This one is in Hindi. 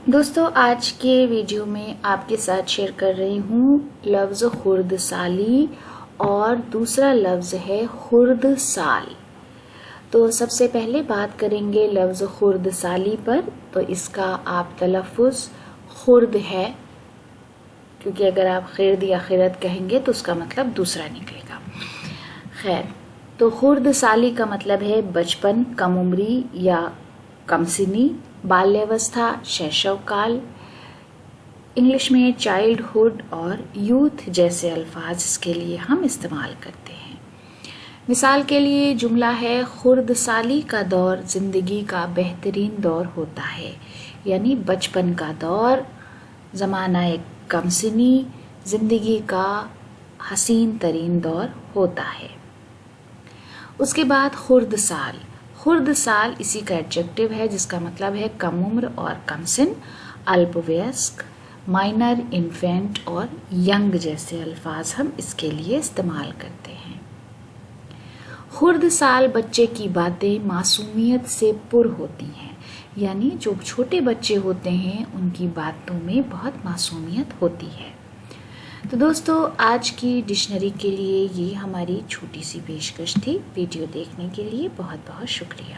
दोस्तों, आज के वीडियो में आपके साथ शेयर कर रही हूँ लफ्ज़ खुर्द साली और दूसरा लफ्ज़ है खुर्द साल। तो सबसे पहले बात करेंगे लफ्ज़ खुर्द साली पर। तो इसका आप तलफ़ुज़ खुर्द है, क्योंकि अगर आप खिर्द या खिरत कहेंगे तो उसका मतलब दूसरा निकलेगा। खैर, तो खुर्द साली का मतलब है बचपन, कम उम्री या कम सिनी, बाल्यावस्था, शैशव काल। इंग्लिश में चाइल्डहुड और यूथ जैसे अल्फाज इसके लिए हम इस्तेमाल करते हैं। मिसाल के लिए जुमला है, खुर्द साली का दौर ज़िंदगी का बेहतरीन दौर होता है, यानी बचपन का दौर, ज़माना एक कम सिनी, ज़िंदगी का हसीन तरीन दौर होता है। उसके बाद खुर्द साल। खुर्द साल इसी का एडजेक्टिव है जिसका मतलब है कम उम्र और कम सिन, अल्पवयस्क, माइनर, इन्फेंट और यंग जैसे अल्फाज हम इसके लिए इस्तेमाल करते हैं। खुर्द साल बच्चे की बातें मासूमियत से पुर होती हैं, यानी जो छोटे बच्चे होते हैं उनकी बातों में बहुत मासूमियत होती है। तो दोस्तों, आज की डिक्शनरी के लिए ये हमारी छोटी सी पेशकश थी। वीडियो देखने के लिए बहुत बहुत शुक्रिया।